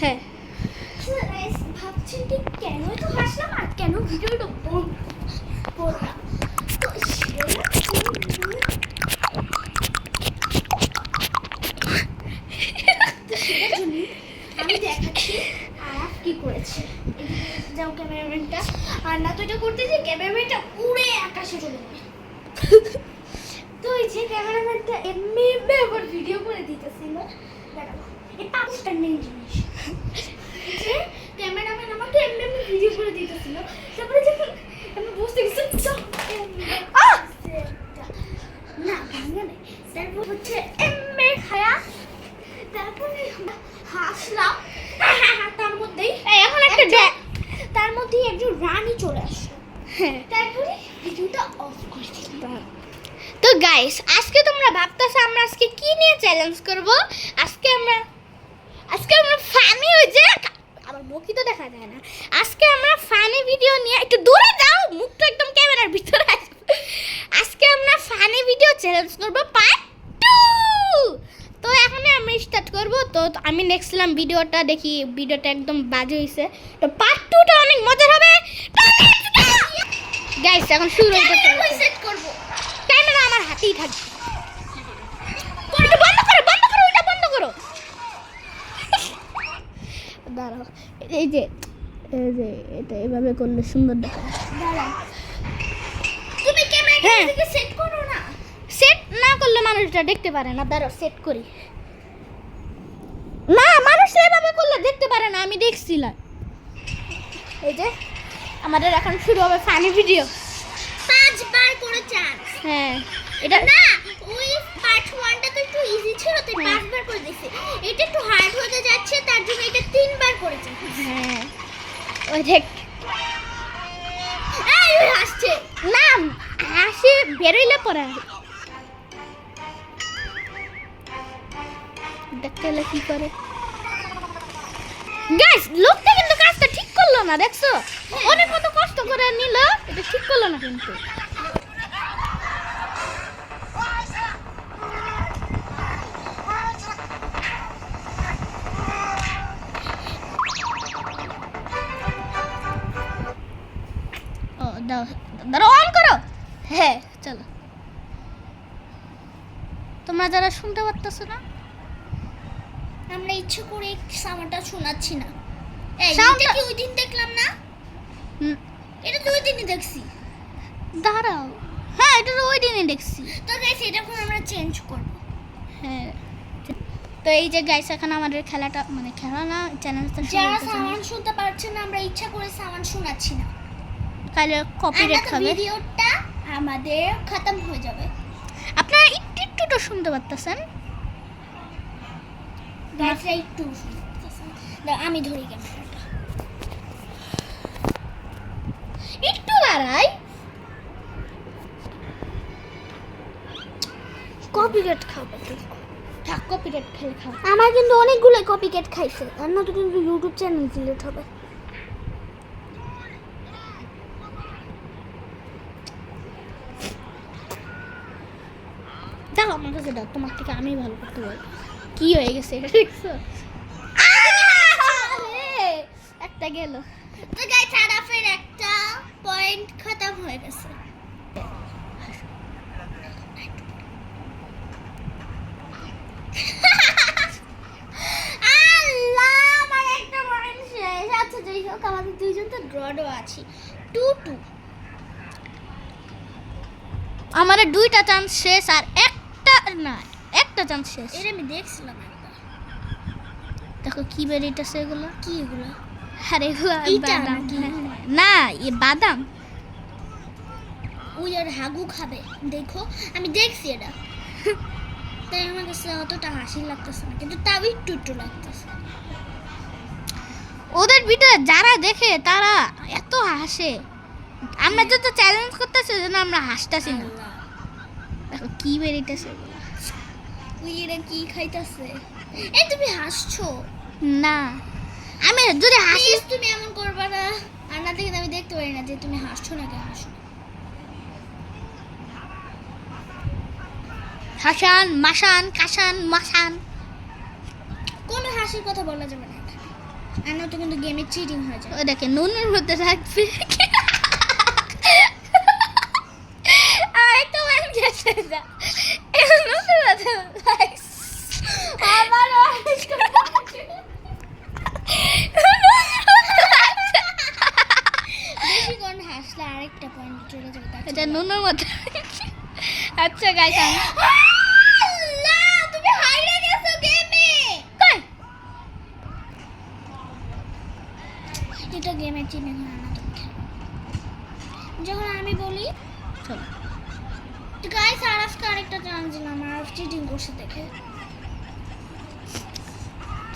হ্যাঁ ভাবছেন কি কেন তো হাসলাম আর কেন ভিডিওটা বন্ধ করলাম। তো সেটার জন্য আমি দেখাচ্ছি আরাফ কি করেছে। যাও ক্যামেরাম্যানটা, আর না তো এটা করতে যে ক্যামেরাম্যানটা উড়ে আকাশে চলে যাবে। তো এই যে ক্যামেরাম্যানটা এমনি আবার ভিডিও করে দিতেছিল। দাঁড়াও, এই পাঁচটা নেই জিনিস যে ক্যামেরাম্যান আমাকে এমনি ভিডিও করে দিতেছিল। তারপরে যখন আমি বুঝতে গেছি না ভাঙা নেই, তারপর হচ্ছে এমনি খায়া তারপরে হাসলাম। তার মধ্যেই এখন একটা তার মধ্যেই একজন রানী চলে আসলো। হ্যাঁ তারপরে ভিডিওটা অফ করে দিলাম। তো গাইস, আজকে তোমরা ভাবতেছো আমরা আজকে কি নিয়ে চ্যালেঞ্জ করব। আজকে আমরা ফানি হয়ে যে আবার মুখই তো দেখা যায় না। আজকে আমরা ফানি ভিডিও নিয়ে, একটু দূরে যাও, মুখটা একদম ক্যামেরার ভিতরে আসবে। আজকে আমরা ফানি ভিডিও চ্যালেঞ্জ করব পার্ট 2। তো এখন আমরা স্টার্ট করব। তো আমি দেখছিলাম ভিডিওটা, দেখি ভিডিওটা একদম বাজে হয়েছে। তো পার্ট 2টা অনেক মজার হবে। গাইস এখন শুরু হতে চলেছে। সেট করব। ক্যামেরা আমার হাতেই থাকবে। এটা বন্ধ করো, এটা বন্ধ করো। দাঁড়াও, এই যে এটা এভাবে করলে সুন্দর দেখায়। দাঁড়াও, তুমি ক্যামেরাটা এদিকে সেট করো না। সেট না করলে মানুষটা দেখতে পারে না। দাঁড়াও সেট করি। না, মানুষ এভাবে করলে দেখতে পারে না, আমি দেখছিলাম। এই যে আমাদের এখন শুরু হবে ফানি ভিডিও। 5 বার করে চান্স। হ্যাঁ, এটা না, ওই পার্ট 1টা তো একটু ইজি ছিল, তাই 5 বার করে দিছি। এটা একটু হার্ড হতে যাচ্ছে, তার জন্য এটা 3 বার করেছি। হ্যাঁ, ওই দেখ এই ওই হাসছে। না, হাসি বেরোইলে পরে দেখতে হলে কি করে। গাইস, লোকটা কিন্তু কাজটা ঠিক করলো না, দেখছো? অনেক কত কষ্ট করে নিল, এটা ঠিক করলো না কিন্তু। ও দাও, দাঁড়াও, অন করো। হ্যাঁ চলো। তোমরা যারা শুনতে পারতেছো না, আমরা ইচ্ছে করে সাউন্ডটা শোনাচ্ছি না। এই Sound-টা- এটা কি ওই দিন দেখলাম না? হুম, এটা তো ওই দিনই দেখছি। দাঁড়াও। হ্যাঁ, এটা তো ওই দিনই দেখছি। তো গাইস, এটা এখন আমরা চেঞ্জ করব। হ্যাঁ, তো এই যে গাইস, এখন আমাদের খেলাটা, মানে খেলা না, চ্যালেঞ্জটা শুরু যারা হতেছে। সাউন্ড শুনতে পারছেন না, আমরা ইচ্ছা করে সাউন্ড শোনাচ্ছি না। তাহলে কপিরাইট তো খাবে। ভিডিওটা আমাদের খতম হয়ে যাবে। আপনারা একটু একটু তো শুনতে পারতেছেন। গাইসরা একটু শুনতে পাচ্ছেন। দাঁড়াও, আমি ধরি ক্যামেরাটা। একটু বাড়াই। কপিরাইট খাবে তো। থাক, কপিরাইট খেলে খাও। আমার কিন্তু অনেকগুলো কপিকেট খাইছে, আর না তো কিন্তু ইউটিউব চ্যানেল ডিলিট হবে। দাও আমার কাছে দাও, তোমার থেকে আমি ভালো করতে পারবো। কি হয়ে গেছে এটা দেখছো? একটা গেল। তো গাইস, আরাফের একটা পয়েন্ট খতম হয়ে গেছে। আল্লাহ, আমার একটা পয়েন্ট শেষ। আচ্ছা যাই হোক, আমাদের দুইজন তো ড্রডও আছি, 2-2। আমার 2টা চান্স শেষ, আর একটা চান্স শেষ। এটা আমি দেখছিলাম একবার। দেখো কি বেরিয়েছে এগুলো। কি এগুলো? আর এগুলো ইটা বাদাম। নাকি? না, এ বাদাম। ওই আর হাগু খাবে, দেখো আমি দেখছি এটা। তাই আমার কাছে অতটা হাসি লাগতেছে না, কিন্তু তাও একটু একটু লাগতেছে। ওদের ভিডিও যারা দেখে তারা এত হাসে। আমরা যত চ্যালেঞ্জ করতেছি যেন আমরা হাসতেছি না। আল্লাহ, দেখো কি বেরিয়েছে। ওই এরা কি খাইতেছে? এই তুমি হাসছো? না, আমি যদি হাসি, প্লিজ তুমি এমন করবে না। আর না দেখে আমি দেখতে পারি না যে তুমি হাসছো নাকি হাসো। হাসান, মাসান, কাসান, মাসান। কোনো হাসির কথা বলা যাবে না এখানে। আর না তো কিন্তু গেমে চিটিং হয়ে যায়। ও দেখে নুনের মধ্যে রাখবে আরেকটা মান গেছে যা নুনের মধ্যে রাখছে আমার বেশি কোন হাসলে আরেকটা পয়েন্ট চলে যাবে। এটা নুনের মধ্যে আচ্ছা গাইস আল্লাহ তুমি হারিয়ে গেছো গেমে। কই এটা গেমের চিটিং হয় না তুমি খেলো। যখন আমি বলি চলো তো গাইস আরফকে আরেকটা চান্স দিলাম, আরফ চিটিং করছে দেখে।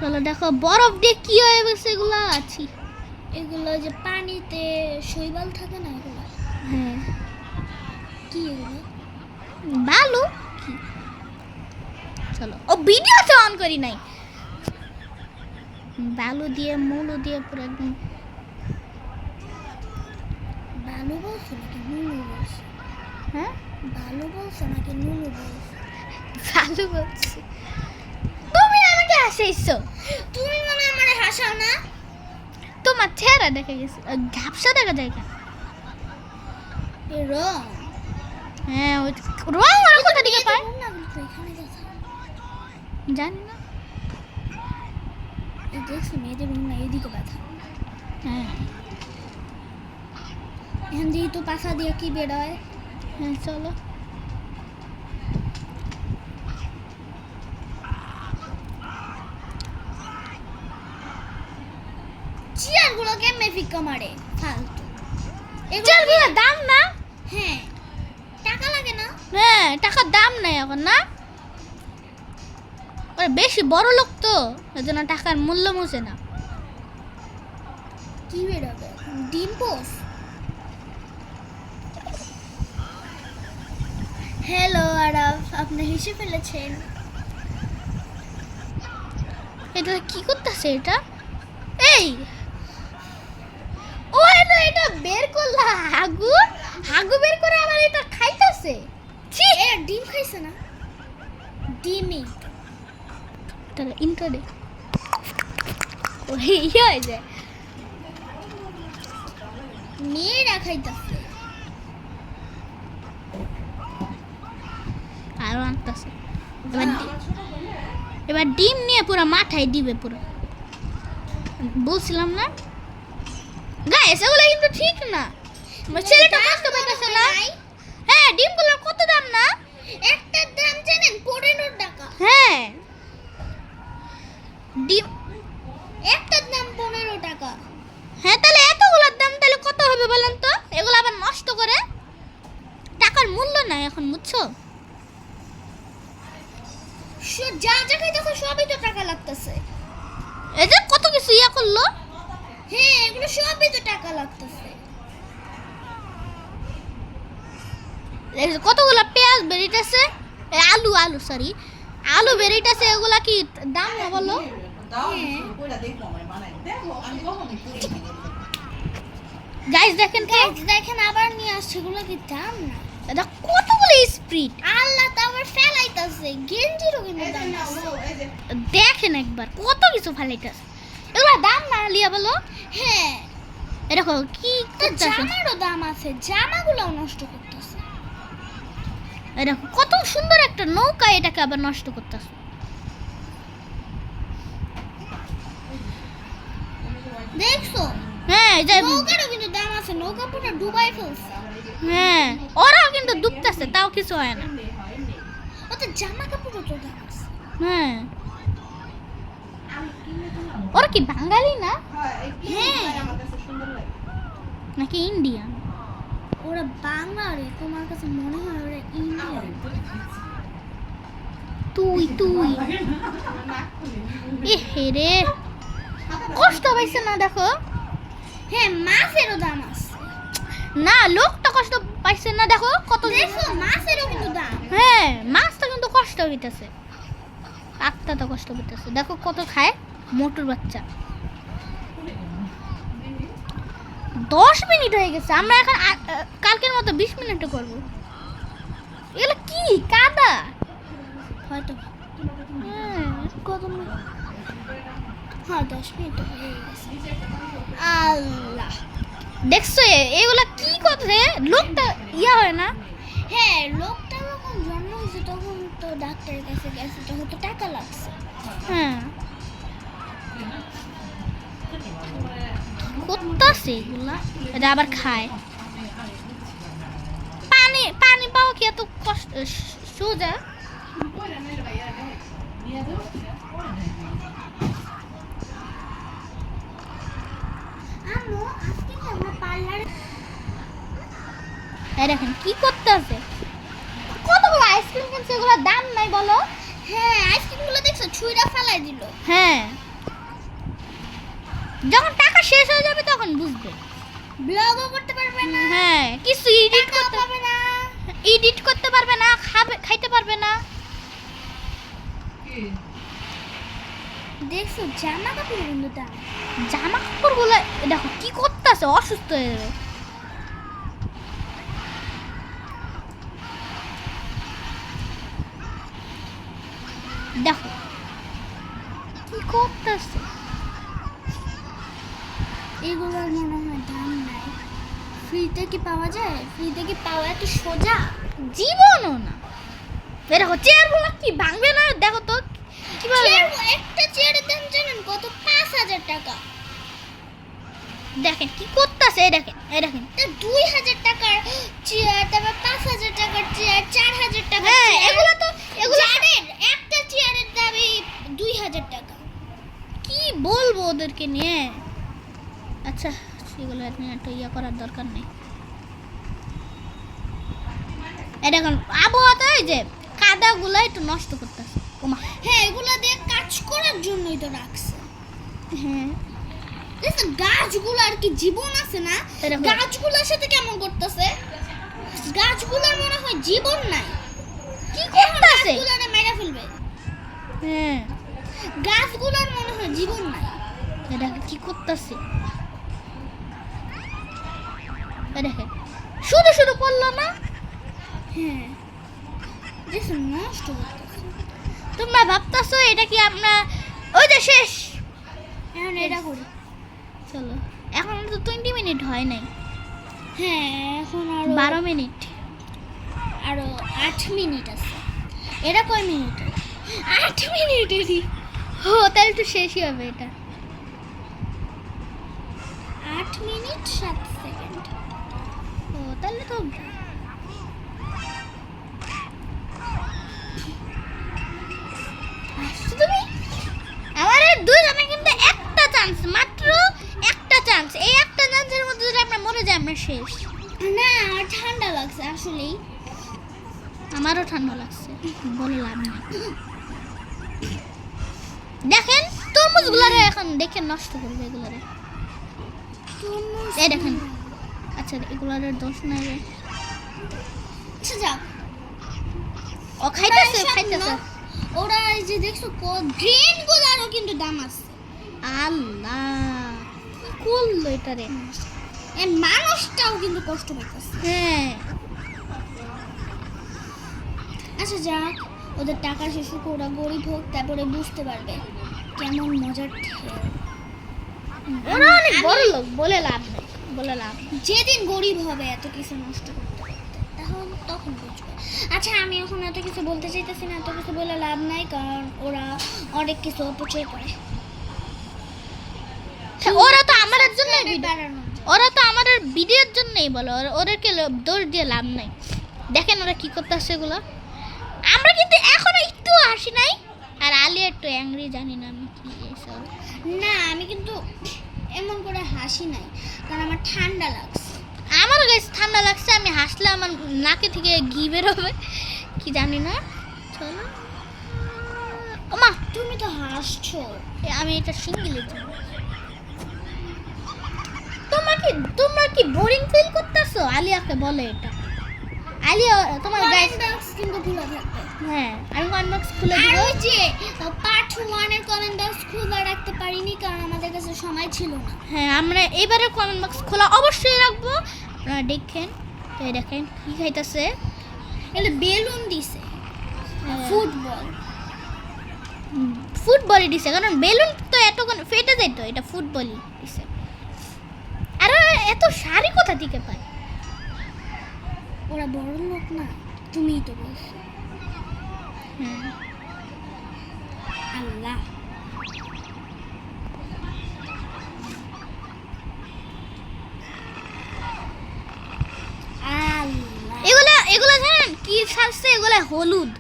চলো দেখো বরফ দিয়ে কি হয়ে গেছে এগুলো আছি এগুলো যে পানিতে শৈবাল থাকে না, এগুলো হ্যাঁ কি এগুলো? ভালো কি চলো ও ভিডিও তো অন করি নাই বালু দিয়ে মুলু দিয়ে পুরো একদম বালু বলছো নাকি নুনু বলছো? হ্যাঁ বালু বলছো নাকি নুনু বলছো? ভালো বলছি তুমি আমাকে হাসাইছো তুমি মনে হয় আমারে হাসাও না। তোমার চেহারা দেখা গেছে ঘাপসা দেখা যায় কেন এ রং হ্যাঁ ওই রং আর কোথা থেকে পায় না কিন্তু এখানে গেছে। জানি না এই দেখছি মেয়েদের রং না এদিকে ব্যথা। হ্যাঁ এখান দিয়ে তো পাশা দিয়ে কি বেরোয়? হ্যাঁ চলো চেয়ারগুলো কেমনে ফিক্কা মারে ফালতু। চালগুলো দাম না হ্যাঁ টাকা লাগে না। হ্যাঁ টাকার দাম নাই এখন না ওরা বেশি বড় লোক তো ওই জন্য টাকার মূল্য মুছে না কি বেরোবে? ডিম পোস। হ্যালো আরফ, আপনি হেসে ফেলেছেন। এটা কি করতেছে এটা এই ও এটা বের করলা হাগু হাগু বের করে আবার এটা খাইতেছে ছি এর ডিম খাইছে না? ডিমই তাহলে ইন্টারে ও ইয়ে হয়ে যায় মেয়েরা খাইতেছে। আরো আনতেছে এবার ডিম নিয়ে পুরো মাথায় দিবে পুরো বলছিলাম না গাইস এগুলো কিন্তু ঠিক না আমার ছেলেটা কষ্ট পাইতেছে না হ্যাঁ ডিমগুলোর কত দাম না একটার দাম জানেন 15 টাকা। হ্যাঁ ডিম একটার দাম 15 টাকা। হ্যাঁ তাহলে এতগুলোর দাম তাহলে কত হবে বলেন তো এগুলো আবার নষ্ট করে টাকার মূল্য নাই এখন বুঝছো যা যা খাইতেছে সবই তো টাকা লাগতেছে। এই যে কত কিছু ইয়া করলো হ্যাঁ এগুলো সবই তো টাকা লাগতেছে। এই যে কতগুলো পেঁয়াজ বেরিতেছে আলু আলু সরি আলু বেরিতেছে এগুলা কি দাম না বলো গাইস দেখেন তো গাইস দেখেন আবার নিয়ে আসছে, এগুলো কি দাম না? এটা কতগুলো স্প্রিট আল্লাহ তো আবার ফেলাইতাছে। গেঞ্জিরও কিন্তু দাম আছে। দেখেন একবার কত কিছু ফালাইতেছে এগুলা দাম না লিয়া বলো হ্যাঁ এরকম কি তো করতেছে জামারও দাম আছে, জামাগুলো নষ্ট করতেছে। এরকম কত সুন্দর একটা নৌকা এটাকে আবার নষ্ট করতেছে দেখছো হ্যাঁ এই যে নৌকারও কিন্তু দাম আছে, নৌকা পুরো ডুবাই ফেলছে। হ্যাঁ ওরাও কিন্তু ডুবতেছে তাও কিছু হয় না ওতে জামা কাপড়ও তো দাম আছে। হ্যাঁ ওরা কি বাঙালি না হ্যাঁ নাকি ইন্ডিয়ান ওরা বাঙালি, তোমার কাছে মনে হয় ওরা ইন্ডিয়ান? তুই তুই এ হেরে কষ্ট পাইছে না দেখো হ্যাঁ মাছেরও দাম আছে। না লোকটা কষ্ট পাইছে না দেখো কত দেখো মাছেরও কিন্তু দাম। হ্যাঁ মাছটা কিন্তু কষ্ট হইতেছে আত্মা তো কষ্ট হইতেছে দেখো কত খায় মোটর বাচ্চা 10 মিনিট হয়ে গেছে আমরা এখন কালকের মতো 20 মিনিটে করবো এগুলো কি কাদা হয়তো হ্যাঁ, কত হ্যাঁ 10 মিনিট হয়ে গেছে। আল্লাহ, দেখছো এগুলা কি করছে? লোকটা ইয়া হয় না? হ্যাঁ লোকটা যখন জন্ম হয়েছে তখন তো ডাক্তারের কাছে গেছে, তখন তো টাকা লাগছে। হ্যাঁ, করতেছে এগুলা, এটা আবার খায়। পানি পানি পাওয়া কি এত কষ্ট সোজা? আম্মু আজকে কি আমরা পার্লারে? এই দেখেন কি করতেছে, কতগুলো আইসক্রিম কিনছে, এগুলোর দাম নাই বলো? হ্যাঁ আইসক্রিমগুলো দেখছো ছুঁড়া ফেলাই দিল। হ্যাঁ, যখন টাকা শেষ হয়ে যাবে তখন বুঝবে। ব্লগও করতে পারবে না, হ্যাঁ, কিছু এডিট টাকাও করতে পাবে না। পারবে না, খাইতে পারবে না। দেখছো জামা কাপড় কিন্তু দাম। জামা কাপড় গুলো দেখো কি করতেছে, অসুস্থ হয়ে যাবে। দেখো কি করতেছে। এগুলোর মনে হয় দাম নাই। ফ্রিতে কি পাওয়া যায়? ফ্রিতে কি পাওয়া এত সোজা? জীবনও না। এই দেখো চেয়ার গুলো কি ভাঙবে না, দেখো তো কিভাবে। একটা চেয়ারের দাম জানেন কত? 5,000 টাকা। দেখেন কি করতেছে, এই দেখেন, এই দেখেন। তা 2,000 টাকার চেয়ার, তারপর 5,000 টাকার চেয়ার, 4,000 টাকা। হ্যাঁ, এগুলো তো এগুলো জানেন একটা চেয়ারের দামই 2,000 টাকা। কি বলবো ওদেরকে নিয়ে। আচ্ছা, সেগুলো নিয়ে একটা ইয়া করার দরকার নেই। এই দেখুন আবহাওয়াতে এই যে কাদাগুলো একটু নষ্ট করতেছে। ওমা, হ্যাঁ এগুলো দিয়ে কাজ করার জন্যই তো রাখছে। হ্যাঁ দেখছো গাছগুলো আর কি জীবন আছে না? এরকম। গাছগুলোর সাথে কেমন করতেছে? গাছগুলোর মনে হয় জীবন নাই। কি করতেছে? গাছগুলোরে মেরে ফেলবে। হ্যাঁ, গাছগুলোর মনে হয় জীবন নাই। এটা কি করতেছে? দেখেন শুধু শুধু পড়লো না। হ্যাঁ দেখছো নষ্ট করতেছে। তোমরা ভাবতেছো এটা কি আমরা ওই যে শেষ? এখন এটা করি। চলো, এখন তো 20 মিনিট হয় নাই, হ্যাঁ এখন আরো 12 মিনিট। আরো 8 মিনিট আছে। এটা কয় মিনিট? 8 মিনিটেরই। ও তাহলে তো শেষই হবে এটা। 8 মিনিট 7 সেকেন্ড। ও তাহলে তো আসছো তুমি। আমার এই দুই জনে কিন্তু একটা চান্স, মাত্র একটা চান্স। এই একটা চান্সের মধ্যে যদি আমরা মরে যাই আমরা শেষ। না আমার ঠান্ডা লাগছে আসলেই। আমারও ঠান্ডা লাগছে, বলে লাভ নেই। দেখেন তরমুজগুলারে এখন দেখে নষ্ট করবে এগুলারে। এই দেখেন, আচ্ছা এগুলারে দোষ নাই রে। আচ্ছা যাক, ও খাইতেছে ওরা এসব খাইতেছে। ওরা এই যে দেখছো গ্রিন গুলারও কিন্তু দাম আছে। আল্লাহ কি করলো এটা রে। এই মানুষটাও কিন্তু কষ্ট পাইতেছে। হ্যাঁ, আচ্ছা যাক, ওদের টাকা শেষ হোক, ওরা গরিব হোক, তারপরে বুঝতে পারবে কেমন মজার ঠেল। ওরা অনেক বড় লোক, বলে লাভ নেই, বলে লাভ নেই। যেদিন গরিব হবে এত কিছু নষ্ট করতে করতে, তখন বুঝবে। আচ্ছা আমি এখন এত কিছু বলতে চাইতেছি না, এত কিছু বলে লাভ নাই, কারণ ওরা অনেক কিছু অপচয় করে। ওরা তো আমাদের জন্য বাড়ানোর জন্য। ওরা তো আমাদের ভিডিওর জন্যই বলো, ওদেরকে দোষ দিয়ে লাভ নাই। দেখেন ওরা কি করতেছে এগুলো। আমরা কিন্তু এখনো একটু হাসি নাই। আর আলিয়া একটু অ্যাংরি, জানি না আমি কি এসব। না আমি কিন্তু এমন করে হাসি নাই, কারণ আমার ঠান্ডা লাগছে। আমার গাছ ঠান্ডা লাগছে, আমি হাসলে আমার নাকে থেকে ঘি বেরোবে কি জানি না। চলো ওমা, তুমি তো হাসছো। আমি এটা সিঙ্গেলের জন্য। তোমরা কি বোরিং ফিল করতেছো? আলিয়াকে বলে এটা। আলিয়া তোমার গাইস কমেন্ট বক্স কিন্তু খোলা থাকবে। হ্যাঁ, আমি কমেন্ট বক্স খুলে আর দিব। ওই যে পার্ট 1 এর কমেন্ট বক্স খোলা রাখতে পারিনি, কারণ আমাদের কাছে সময় ছিল না। হ্যাঁ, আমরা এবারে কমেন্ট বক্স খোলা অবশ্যই রাখবো, আপনারা দেখেন। তো এই দেখেন কি খাইতেছে, এগুলো বেলুন দিছে, ফুটবল। ফুটবলই দিছে, কারণ বেলুন তো এতক্ষণ ফেটে যেত, এটা ফুটবলই দিছে। আর এত শাড়ি কোথা থেকে পায়? ওরা বড় লোক না, তুমিই তো বলছো। আল্লাহ, এগুলা এগুলা জানেন কি ছাড়ছে? এগুলা হলুদ,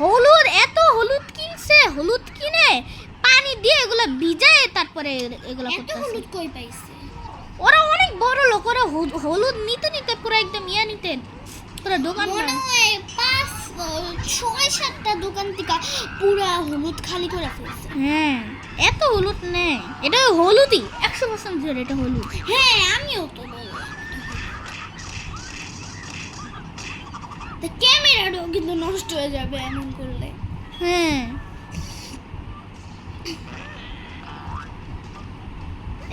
হলুদ, এত হলুদ কিনছে, হলুদ কিনে পানি দিয়ে এগুলা ভিজায় তারপরে এগুলা এত করতেছে। হলুদ কই পাইছে? ওরা অনেক বড় লোক, ওরা হলুদ নিতে নিতে পুরো একদম ইয়া নিতেন, পুরো দোকান মনে হয় 5-6-7টা দোকান থেকে পুরা হলুদ খালি করে ফেলছে। হ্যাঁ, এত হলুদ নেই, এটা হলুদই 100% জোর, এটা হলুদ। হ্যাঁ, আমিও তো বললাম। তো ক্যামেরাটাও কিন্তু নষ্ট হয়ে যাবে এমন করলে। হ্যাঁ,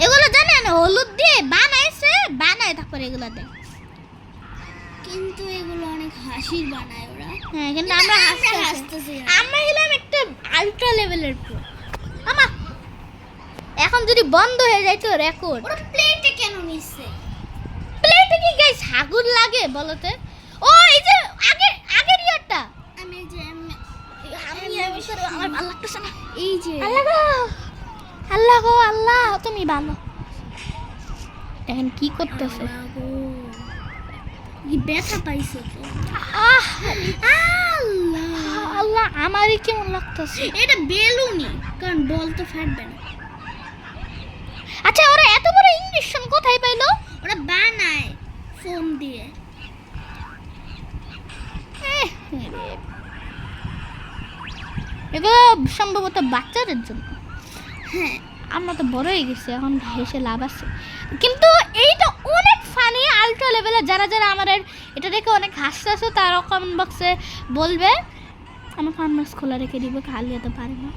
এগুলো জানেন হলুদ দিয়ে বানাইছে, বানায় তারপরে এগুলো দেয়। কিন্তু এগুলো অনেক হাসির বানায় ওরা। হ্যাঁ, কিন্তু আমরা হাসতেছি না। আমরা হলাম একটা আলট্রা লেভেলের প্রো। আমা এখন যদি বন্ধ হয়ে যায় তো রেকর্ড। ওরা প্লেটে কেন নিচ্ছে? প্লেটে কি গাইস আগুন লাগে বলতে? ও এই যে আগের ইয়ারটা, আমি যে আমার ভালো লাগতেছে না। এই যে আল্লাহ গো, আল্লাহ গো, আল্লাহ তুমি ভালো। এখন কি করতেছে? কি ব্যথা পাইছে তো। আহ আল্লাহ, আল্লাহ, আমারই কেমন লাগতেছে। এটা বেলুনই, কারণ বল তো ফাটবে না। আচ্ছা, ওরা এত বড় ইঞ্জেকশন কোথায় পাইলো? ওরা বানায় ফোম দিয়ে। এগুলো সম্ভবত বাচ্চাদের জন্য। হ্যাঁ, আমরা তো বড় হয়ে গেছি, এখন হেসে লাভ আছে। কিন্তু এইটা অনেক ফানি, আলট্রা লেভেলে। যারা যারা আমাদের এটা দেখে অনেক হাসতেছে তারা কমেন্ট বক্সে বলবে। আমার ফার্মাস খোলা রেখে দিব, খালি হতে পারে না।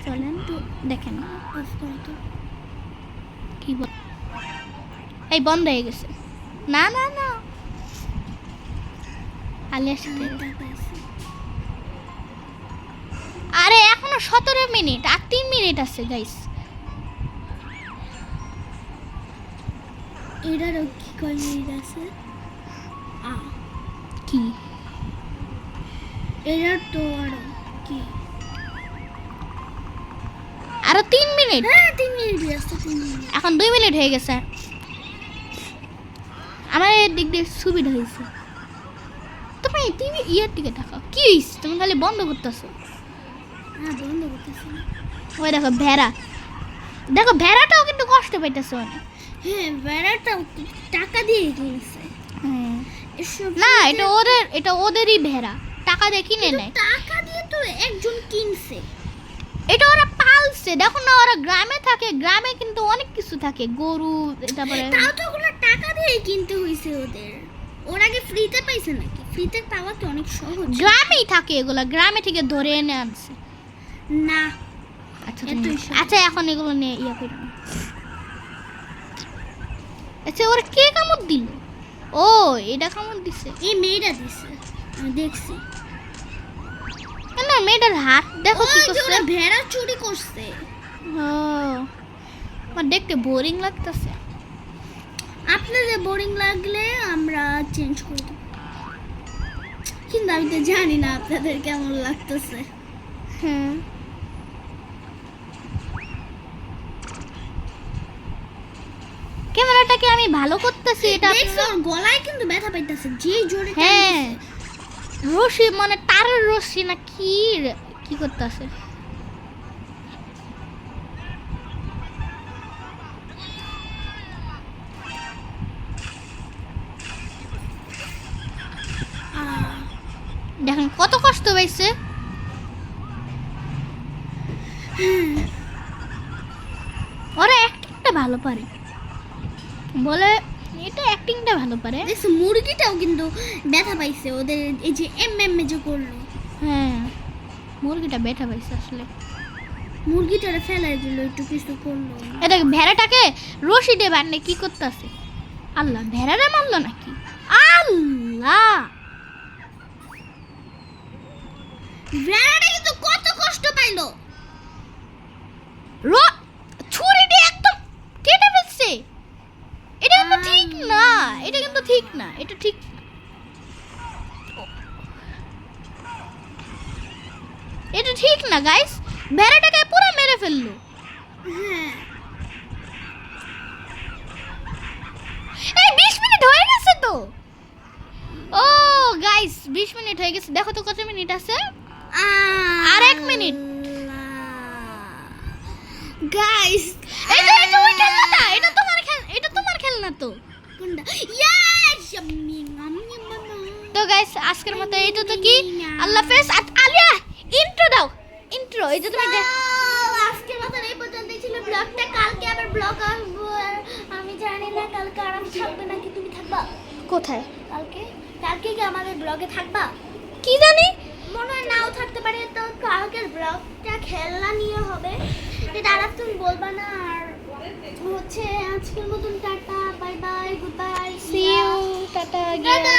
চলেন তো দেখেন কি বল। এই বন্ধ হয়ে গেছে। না না না, আলিয়ার সাথে। আরে এখনো 17 মিনিট, আর 3 মিনিট আছে গাইস। এটারও কি কয় মিনিট আছে? কি এটার তো আরো কি? আরো 3 মিনিট। হ্যাঁ, 3 মিনিট আছে, 3 মিনিট। এখন 2 মিনিট হয়ে গেছে। আমার এই দিক দিয়ে সুবিধা হয়েছে। তুমি টিভি ইয়ার দিকে তাকাও। কি হইছে? তুমি খালি বন্ধ করতেছো। হ্যাঁ, বন্ধ করতেছি না। ওই দেখো ভেড়া, দেখো ভেড়াটাও কিন্তু কষ্ট পাইতেছে অনেক। হ্যাঁ, বেড়াটা টাকা দিয়ে কিনছে। এসব না, এটা ওদেরই ভেড়া, টাকা দিয়ে কিনে নেয়। টাকা দিয়ে তো একজন কিনছে। এটা ওরা পালছে। দেখো না, ওরা গ্রামে থাকে, গ্রামে কিন্তু অনেক কিছু থাকে, গরু, তারপরে তাও তো ওগুলো টাকা দিয়ে কিনতে হয়েছে ওদের। ওরা কি ফ্রিতে পাইছে নাকি? ফ্রিতে পাওয়া তো অনেক সহজ। গ্রামেই থাকে এগুলা, গ্রামে থেকে ধরে এনে আনছে। না, আচ্ছা এতই সহজ। আচ্ছা, এখন এগুলো নিয়ে ইয়া করি না। আচ্ছা, ওরা কে কামড় দিল? ও, এটা কামড় দিছে। এই মেয়েটা দিছে, আমি দেখছি। কেন মেয়েটার হাত দেখো কি ওই যে করছে। ওরা ভেড়া চুরি করছে। ও, আমার দেখতে বোরিং লাগতেছে। আপনাদের বোরিং লাগলে আমরা চেঞ্জ করে দেব, কিন্তু আমি তো জানি না আপনাদের কেমন লাগতেছে। হ্যাঁ, ক্যামেরাটাকে আমি ভালো করতেছি, এটা দেখছো ওর গলায় কিন্তু ব্যথা পাইতেছে, যে জোরে হ্যাঁ, টানতেছে। রশি মানে তারের রশি না কি কি করতেছে। দেখেন কত কষ্ট পাইছে। ওরা অ্যাক্টিংটা ভালো পারে বলে, এটা অ্যাক্টিংটা ভালো পারে। দেখছো মুরগিটাও কিন্তু ব্যথা পাইছে ওদের, এই যে যে করলো। হ্যাঁ, মুরগিটা ব্যথা পাইছে আসলে। মুরগিটারে ফেলাই দিল, একটু কিছু করলো। এটা ভেড়াটাকে রশি দিয়ে বান্নে কি করতেছে। আল্লাহ, ভেড়াটা মারলো নাকি? আল্লাহ, ভেড়াটা কিন্তু মারলো। ছুরিটি একদম কেটে ফেলছে। এটা কিন্তু ঠিক না, এটা কিন্তু ঠিক না, এটা ঠিক না। এটা ঠিক না গাইস, ভেড়াটাকে পুরো মেরে ফেললো। হ্যাঁ এই 20 মিনিট হয়ে গেছে তো। ও গাইস 20 মিনিট হয়ে গেছে, দেখো তো কত মিনিট আছে। আর 1 মিনিট। গাইস এই যে ওই খেলনাটা, এটা তোমার খেলনা তো। কোনটা? ইয়েস তো গাইস আজকের মতো এইটা তো কি, আল্লাহ হাফেজ। আলিয়া ইন্ট্রো দাও, ইন্ট্রো। এই যে তুমি আজকের মতো এই পর্যন্তই ছিল ব্লগটা। কালকে আবার ব্লগ আসবো, আর আমি জানি না কালকে আরাম থাকবে নাকি তুমি থাকবা। কোথায়? কালকে কি আমাদের ব্লগে থাকবা? কি জানি, মনে হয় নাও থাকতে পারে। তো কালকের ব্লগটা খেলনা নিয়ে হবে, এটা আর তুমি বলবা না। আর হচ্ছে আজকের মতন tata, bye bye, good bye, see you, tata. Tata.